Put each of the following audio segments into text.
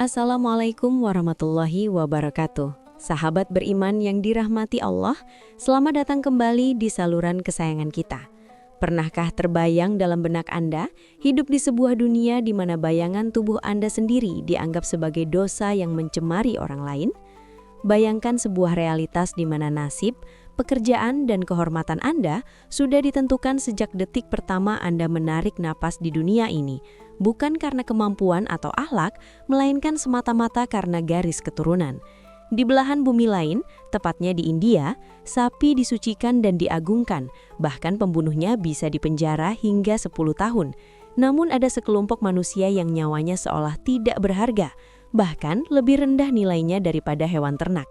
Assalamualaikum warahmatullahi wabarakatuh. Sahabat beriman yang dirahmati Allah, selamat datang kembali di saluran kesayangan kita. Pernahkah terbayang dalam benak Anda, hidup di sebuah dunia di mana bayangan tubuh Anda sendiri dianggap sebagai dosa yang mencemari orang lain? Bayangkan sebuah realitas di mana nasib, pekerjaan, dan kehormatan Anda sudah ditentukan sejak detik pertama Anda menarik napas di dunia ini, bukan karena kemampuan atau akhlak, melainkan semata-mata karena garis keturunan. Di belahan bumi lain, tepatnya di India, sapi disucikan dan diagungkan, bahkan pembunuhnya bisa dipenjara hingga 10 tahun. Namun ada sekelompok manusia yang nyawanya seolah tidak berharga, bahkan lebih rendah nilainya daripada hewan ternak.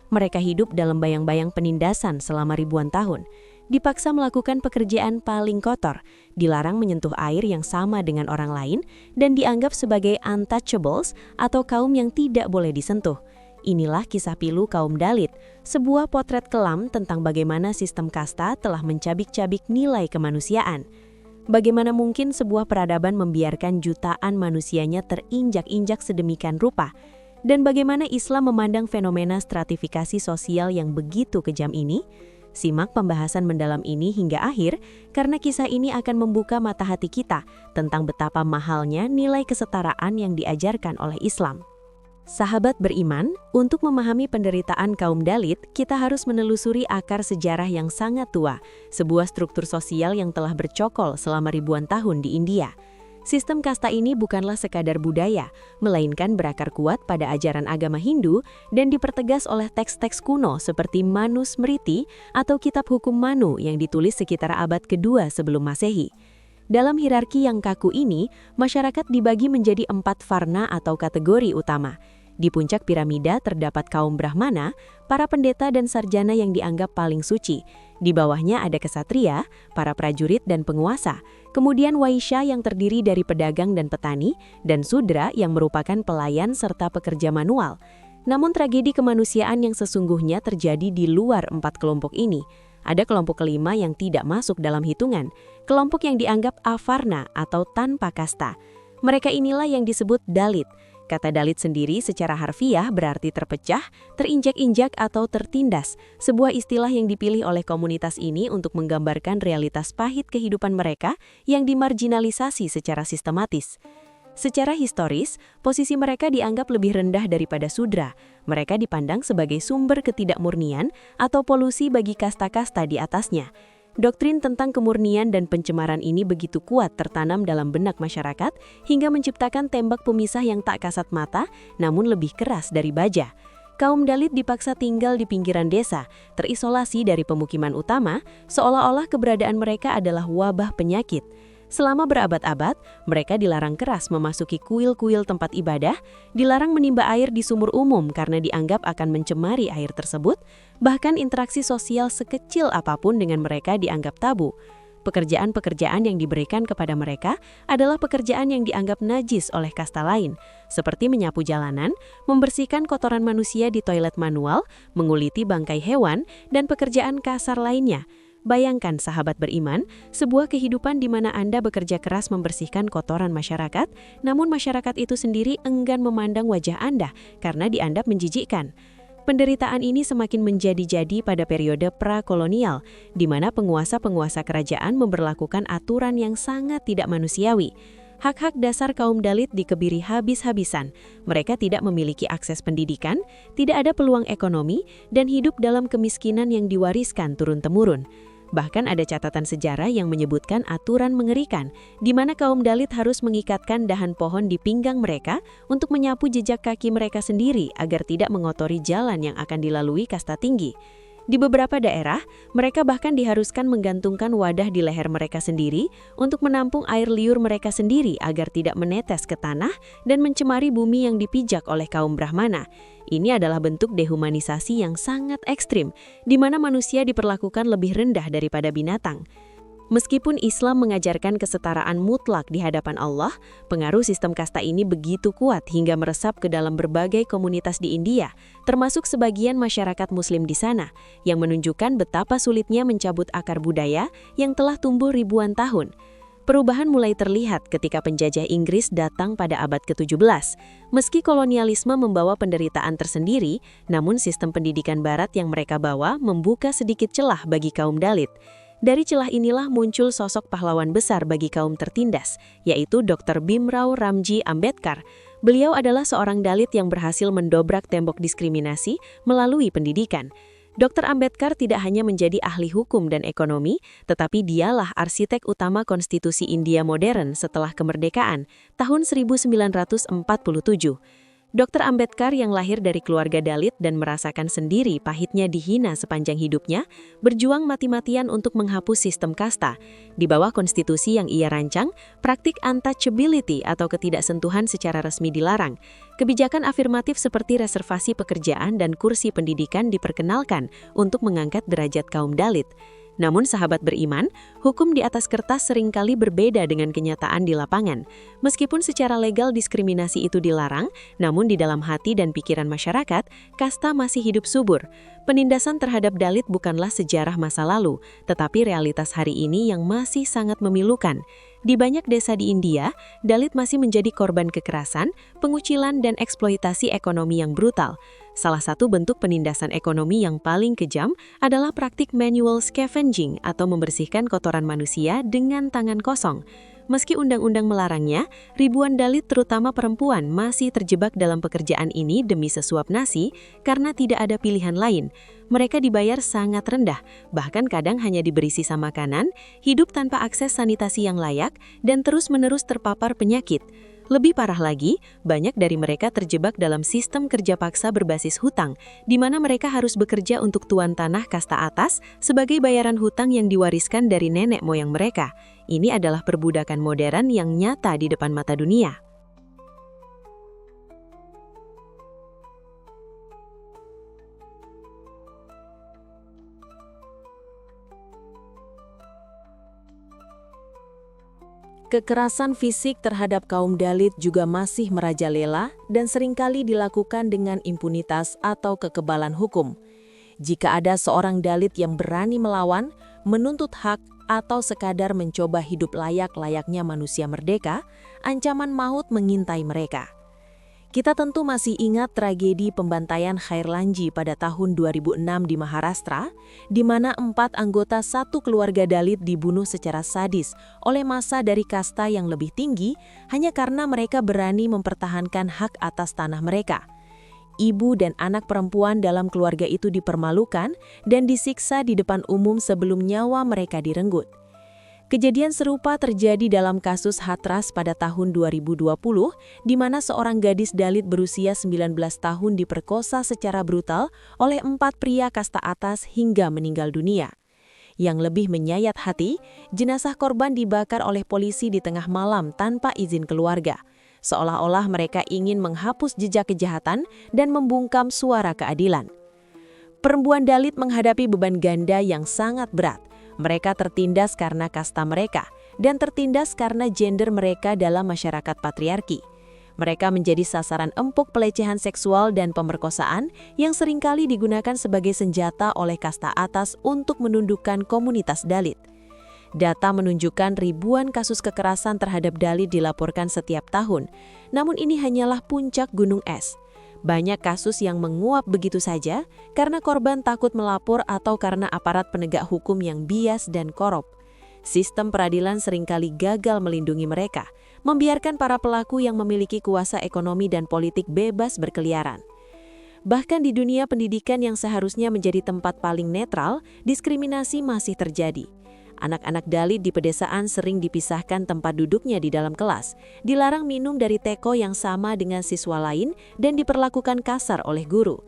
Mereka hidup dalam bayang-bayang penindasan selama ribuan tahun, dipaksa melakukan pekerjaan paling kotor, dilarang menyentuh air yang sama dengan orang lain, dan dianggap sebagai untouchables atau kaum yang tidak boleh disentuh. Inilah kisah pilu kaum Dalit, sebuah potret kelam tentang bagaimana sistem kasta telah mencabik-cabik nilai kemanusiaan. Bagaimana mungkin sebuah peradaban membiarkan jutaan manusianya terinjak-injak sedemikian rupa? Dan bagaimana Islam memandang fenomena stratifikasi sosial yang begitu kejam ini? Simak pembahasan mendalam ini hingga akhir, karena kisah ini akan membuka mata hati kita tentang betapa mahalnya nilai kesetaraan yang diajarkan oleh Islam. Sahabat beriman, untuk memahami penderitaan kaum Dalit, kita harus menelusuri akar sejarah yang sangat tua, sebuah struktur sosial yang telah bercokol selama ribuan tahun di India. Sistem kasta ini bukanlah sekadar budaya, melainkan berakar kuat pada ajaran agama Hindu dan dipertegas oleh teks-teks kuno seperti Manusmriti atau Kitab Hukum Manu yang ditulis sekitar abad kedua sebelum Masehi. Dalam hierarki yang kaku ini, masyarakat dibagi menjadi 4 varna atau kategori utama. Di puncak piramida terdapat kaum Brahmana, para pendeta dan sarjana yang dianggap paling suci. Di bawahnya ada kesatria, para prajurit dan penguasa. Kemudian Waisya yang terdiri dari pedagang dan petani, dan Sudra yang merupakan pelayan serta pekerja manual. Namun tragedi kemanusiaan yang sesungguhnya terjadi di luar 4 kelompok ini. Ada kelompok kelima yang tidak masuk dalam hitungan, kelompok yang dianggap avarna atau tanpa kasta. Mereka inilah yang disebut Dalit. Kata Dalit sendiri secara harfiah berarti terpecah, terinjak-injak atau tertindas, sebuah istilah yang dipilih oleh komunitas ini untuk menggambarkan realitas pahit kehidupan mereka yang dimarginalisasi secara sistematis. Secara historis, posisi mereka dianggap lebih rendah daripada Sudra. Mereka dipandang sebagai sumber ketidakmurnian atau polusi bagi kasta-kasta di atasnya. Doktrin tentang kemurnian dan pencemaran ini begitu kuat tertanam dalam benak masyarakat hingga menciptakan tembak pemisah yang tak kasat mata, namun lebih keras dari baja. Kaum Dalit dipaksa tinggal di pinggiran desa, terisolasi dari pemukiman utama, seolah-olah keberadaan mereka adalah wabah penyakit. Selama berabad-abad, mereka dilarang keras memasuki kuil-kuil tempat ibadah, dilarang menimba air di sumur umum karena dianggap akan mencemari air tersebut, bahkan interaksi sosial sekecil apapun dengan mereka dianggap tabu. Pekerjaan-pekerjaan yang diberikan kepada mereka adalah pekerjaan yang dianggap najis oleh kasta lain, seperti menyapu jalanan, membersihkan kotoran manusia di toilet manual, menguliti bangkai hewan, dan pekerjaan kasar lainnya. Bayangkan sahabat beriman, sebuah kehidupan di mana Anda bekerja keras membersihkan kotoran masyarakat, namun masyarakat itu sendiri enggan memandang wajah Anda karena dianggap menjijikkan. Penderitaan ini semakin menjadi-jadi pada periode prakolonial, di mana penguasa-penguasa kerajaan memberlakukan aturan yang sangat tidak manusiawi. Hak-hak dasar kaum Dalit dikebiri habis-habisan. Mereka tidak memiliki akses pendidikan, tidak ada peluang ekonomi, dan hidup dalam kemiskinan yang diwariskan turun-temurun. Bahkan ada catatan sejarah yang menyebutkan aturan mengerikan, di mana kaum Dalit harus mengikatkan dahan pohon di pinggang mereka untuk menyapu jejak kaki mereka sendiri agar tidak mengotori jalan yang akan dilalui kasta tinggi. Di beberapa daerah, mereka bahkan diharuskan menggantungkan wadah di leher mereka sendiri untuk menampung air liur mereka sendiri agar tidak menetes ke tanah dan mencemari bumi yang dipijak oleh kaum Brahmana. Ini adalah bentuk dehumanisasi yang sangat ekstrim, di mana manusia diperlakukan lebih rendah daripada binatang. Meskipun Islam mengajarkan kesetaraan mutlak di hadapan Allah, pengaruh sistem kasta ini begitu kuat hingga meresap ke dalam berbagai komunitas di India, termasuk sebagian masyarakat Muslim di sana, yang menunjukkan betapa sulitnya mencabut akar budaya yang telah tumbuh ribuan tahun. Perubahan mulai terlihat ketika penjajah Inggris datang pada abad ke-17. Meski kolonialisme membawa penderitaan tersendiri, namun sistem pendidikan barat yang mereka bawa membuka sedikit celah bagi kaum Dalit. Dari celah inilah muncul sosok pahlawan besar bagi kaum tertindas, yaitu Dr. Bhimrao Ramji Ambedkar. Beliau adalah seorang Dalit yang berhasil mendobrak tembok diskriminasi melalui pendidikan. Dr. Ambedkar tidak hanya menjadi ahli hukum dan ekonomi, tetapi dialah arsitek utama konstitusi India modern setelah kemerdekaan, tahun 1947. Dr. Ambedkar yang lahir dari keluarga Dalit dan merasakan sendiri pahitnya dihina sepanjang hidupnya, berjuang mati-matian untuk menghapus sistem kasta. Di bawah konstitusi yang ia rancang, praktik untouchability atau ketidaksentuhan secara resmi dilarang. Kebijakan afirmatif seperti reservasi pekerjaan dan kursi pendidikan diperkenalkan untuk mengangkat derajat kaum Dalit. Namun sahabat beriman, hukum di atas kertas seringkali berbeda dengan kenyataan di lapangan. Meskipun secara legal diskriminasi itu dilarang, namun di dalam hati dan pikiran masyarakat, kasta masih hidup subur. Penindasan terhadap Dalit bukanlah sejarah masa lalu, tetapi realitas hari ini yang masih sangat memilukan. Di banyak desa di India, Dalit masih menjadi korban kekerasan, pengucilan, dan eksploitasi ekonomi yang brutal. Salah satu bentuk penindasan ekonomi yang paling kejam adalah praktik manual scavenging atau membersihkan kotoran manusia dengan tangan kosong. Meski undang-undang melarangnya, ribuan Dalit terutama perempuan masih terjebak dalam pekerjaan ini demi sesuap nasi karena tidak ada pilihan lain. Mereka dibayar sangat rendah, bahkan kadang hanya diberi sisa makanan, hidup tanpa akses sanitasi yang layak, dan terus-menerus terpapar penyakit. Lebih parah lagi, banyak dari mereka terjebak dalam sistem kerja paksa berbasis hutang, di mana mereka harus bekerja untuk tuan tanah kasta atas sebagai bayaran hutang yang diwariskan dari nenek moyang mereka. Ini adalah perbudakan modern yang nyata di depan mata dunia. Kekerasan fisik terhadap kaum Dalit juga masih merajalela dan seringkali dilakukan dengan impunitas atau kekebalan hukum. Jika ada seorang Dalit yang berani melawan, menuntut hak, atau sekadar mencoba hidup layak-layaknya manusia merdeka, ancaman maut mengintai mereka. Kita tentu masih ingat tragedi pembantaian Khairlanji pada tahun 2006 di Maharashtra, di mana 4 anggota satu keluarga Dalit dibunuh secara sadis oleh massa dari kasta yang lebih tinggi hanya karena mereka berani mempertahankan hak atas tanah mereka. Ibu dan anak perempuan dalam keluarga itu dipermalukan dan disiksa di depan umum sebelum nyawa mereka direnggut. Kejadian serupa terjadi dalam kasus Hathras pada tahun 2020, di mana seorang gadis Dalit berusia 19 tahun diperkosa secara brutal oleh 4 pria kasta atas hingga meninggal dunia. Yang lebih menyayat hati, jenazah korban dibakar oleh polisi di tengah malam tanpa izin keluarga, seolah-olah mereka ingin menghapus jejak kejahatan dan membungkam suara keadilan. Perempuan Dalit menghadapi beban ganda yang sangat berat. Mereka tertindas karena kasta mereka, dan tertindas karena gender mereka dalam masyarakat patriarki. Mereka menjadi sasaran empuk pelecehan seksual dan pemerkosaan yang seringkali digunakan sebagai senjata oleh kasta atas untuk menundukkan komunitas Dalit. Data menunjukkan ribuan kasus kekerasan terhadap Dalit dilaporkan setiap tahun, namun ini hanyalah puncak gunung es. Banyak kasus yang menguap begitu saja karena korban takut melapor atau karena aparat penegak hukum yang bias dan korup. Sistem peradilan seringkali gagal melindungi mereka, membiarkan para pelaku yang memiliki kuasa ekonomi dan politik bebas berkeliaran. Bahkan di dunia pendidikan yang seharusnya menjadi tempat paling netral, diskriminasi masih terjadi. Anak-anak Dalit di pedesaan sering dipisahkan tempat duduknya di dalam kelas, dilarang minum dari teko yang sama dengan siswa lain, dan diperlakukan kasar oleh guru.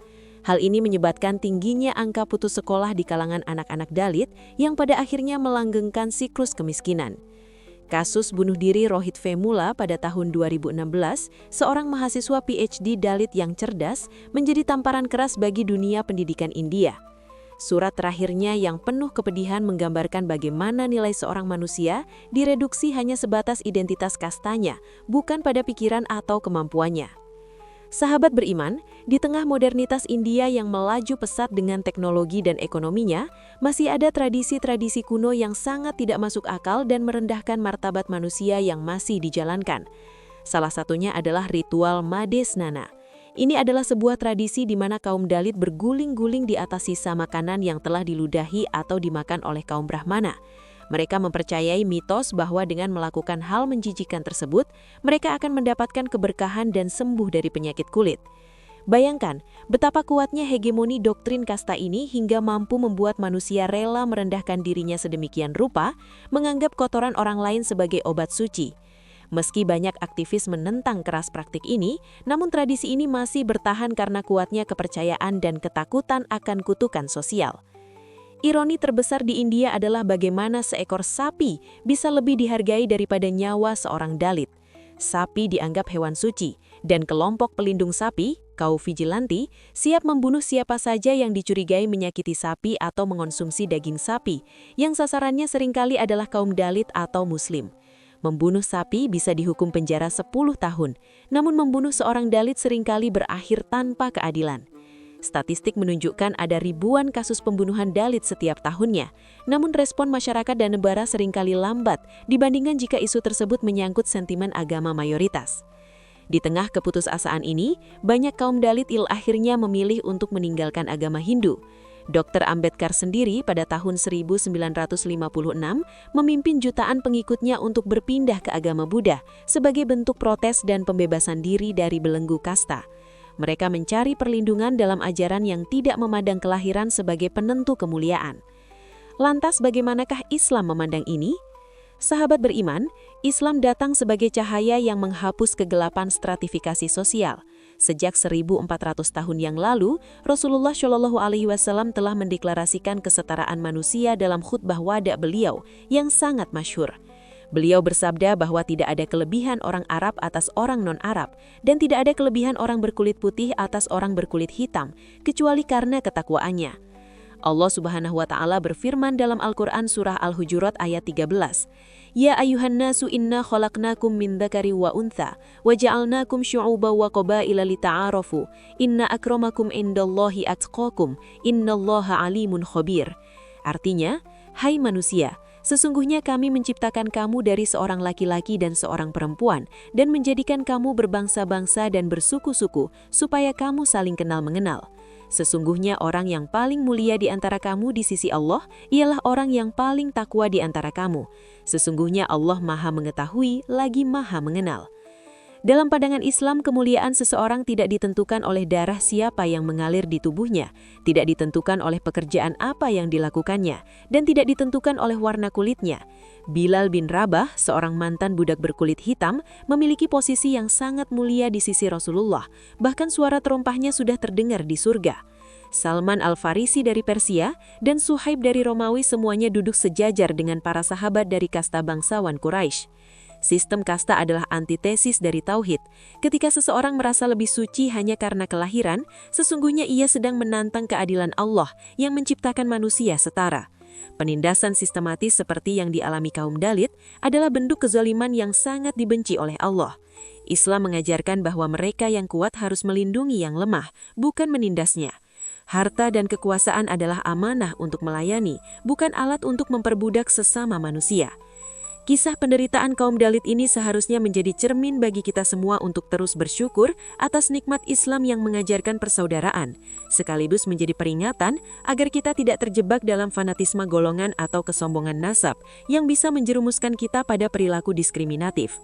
Hal ini menyebabkan tingginya angka putus sekolah di kalangan anak-anak Dalit yang pada akhirnya melanggengkan siklus kemiskinan. Kasus bunuh diri Rohit Vemula pada tahun 2016, seorang mahasiswa PhD Dalit yang cerdas, menjadi tamparan keras bagi dunia pendidikan India. Surat terakhirnya yang penuh kepedihan menggambarkan bagaimana nilai seorang manusia direduksi hanya sebatas identitas kastanya, bukan pada pikiran atau kemampuannya. Sahabat beriman, Di tengah modernitas India yang melaju pesat dengan teknologi dan ekonominya, masih ada tradisi-tradisi kuno yang sangat tidak masuk akal dan merendahkan martabat manusia yang masih dijalankan. Salah satunya adalah ritual Made Snana. Ini adalah sebuah tradisi di mana kaum Dalit berguling-guling di atas sisa makanan yang telah diludahi atau dimakan oleh kaum Brahmana. Mereka mempercayai mitos bahwa dengan melakukan hal menjijikan tersebut, mereka akan mendapatkan keberkahan dan sembuh dari penyakit kulit. Bayangkan, betapa kuatnya hegemoni doktrin kasta ini hingga mampu membuat manusia rela merendahkan dirinya sedemikian rupa, menganggap kotoran orang lain sebagai obat suci. Meski banyak aktivis menentang keras praktik ini, namun tradisi ini masih bertahan karena kuatnya kepercayaan dan ketakutan akan kutukan sosial. Ironi terbesar di India adalah bagaimana seekor sapi bisa lebih dihargai daripada nyawa seorang Dalit. Sapi dianggap hewan suci, dan kelompok pelindung sapi, kaum vigilanti, siap membunuh siapa saja yang dicurigai menyakiti sapi atau mengonsumsi daging sapi, yang sasarannya seringkali adalah kaum Dalit atau Muslim. Membunuh sapi bisa dihukum penjara 10 tahun, namun membunuh seorang Dalit seringkali berakhir tanpa keadilan. Statistik menunjukkan ada ribuan kasus pembunuhan Dalit setiap tahunnya, namun respon masyarakat dan negara seringkali lambat dibandingkan jika isu tersebut menyangkut sentimen agama mayoritas. Di tengah keputusasaan ini, banyak kaum Dalit akhirnya memilih untuk meninggalkan agama Hindu. Dr. Ambedkar sendiri pada tahun 1956 memimpin jutaan pengikutnya untuk berpindah ke agama Buddha sebagai bentuk protes dan pembebasan diri dari belenggu kasta. Mereka mencari perlindungan dalam ajaran yang tidak memandang kelahiran sebagai penentu kemuliaan. Lantas bagaimanakah Islam memandang ini? Sahabat beriman, Islam datang sebagai cahaya yang menghapus kegelapan stratifikasi sosial. Sejak 1400 tahun yang lalu, Rasulullah Shallallahu Alaihi Wasallam telah mendeklarasikan kesetaraan manusia dalam khutbah wada beliau yang sangat masyhur. Beliau bersabda bahwa tidak ada kelebihan orang Arab atas orang non-Arab, dan tidak ada kelebihan orang berkulit putih atas orang berkulit hitam, kecuali karena ketakwaannya. Allah Subhanahu wa Ta'ala berfirman dalam Al-Quran Surah Al-Hujurat ayat 13, Ya ayuhan nasu inna khalaqnakum min dzakari wa untha, wa ja'alnakum syu'uban wa qabaila lita'arafu, inna akramakum indallahi atqakum, innallaha alimun khabir. Artinya, hai manusia, sesungguhnya kami menciptakan kamu dari seorang laki-laki dan seorang perempuan, dan menjadikan kamu berbangsa-bangsa dan bersuku-suku, supaya kamu saling kenal-mengenal. Sesungguhnya orang yang paling mulia di antara kamu di sisi Allah, ialah orang yang paling takwa di antara kamu. Sesungguhnya Allah Maha Mengetahui, lagi Maha Mengenal. Dalam pandangan Islam, kemuliaan seseorang tidak ditentukan oleh darah siapa yang mengalir di tubuhnya, tidak ditentukan oleh pekerjaan apa yang dilakukannya, dan tidak ditentukan oleh warna kulitnya. Bilal bin Rabah, seorang mantan budak berkulit hitam, memiliki posisi yang sangat mulia di sisi Rasulullah, bahkan suara terompahnya sudah terdengar di surga. Salman Al-Farisi dari Persia dan Suhaib dari Romawi semuanya duduk sejajar dengan para sahabat dari kasta bangsawan Quraisy. Sistem kasta adalah antitesis dari tauhid. Ketika seseorang merasa lebih suci hanya karena kelahiran, sesungguhnya ia sedang menantang keadilan Allah yang menciptakan manusia setara. Penindasan sistematis seperti yang dialami kaum Dalit adalah bentuk kezaliman yang sangat dibenci oleh Allah. Islam mengajarkan bahwa mereka yang kuat harus melindungi yang lemah, bukan menindasnya. Harta dan kekuasaan adalah amanah untuk melayani, bukan alat untuk memperbudak sesama manusia. Kisah penderitaan kaum Dalit ini seharusnya menjadi cermin bagi kita semua untuk terus bersyukur atas nikmat Islam yang mengajarkan persaudaraan, sekaligus menjadi peringatan agar kita tidak terjebak dalam fanatisme golongan atau kesombongan nasab yang bisa menjerumuskan kita pada perilaku diskriminatif.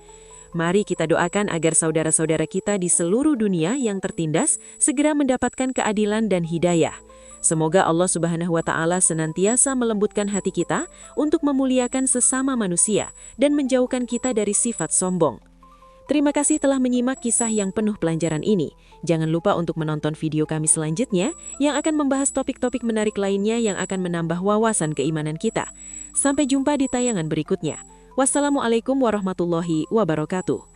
Mari kita doakan agar saudara-saudara kita di seluruh dunia yang tertindas segera mendapatkan keadilan dan hidayah. Semoga Allah Subhanahu wa Ta'ala senantiasa melembutkan hati kita untuk memuliakan sesama manusia dan menjauhkan kita dari sifat sombong. Terima kasih telah menyimak kisah yang penuh pelajaran ini. Jangan lupa untuk menonton video kami selanjutnya yang akan membahas topik-topik menarik lainnya yang akan menambah wawasan keimanan kita. Sampai jumpa di tayangan berikutnya. Wassalamualaikum warahmatullahi wabarakatuh.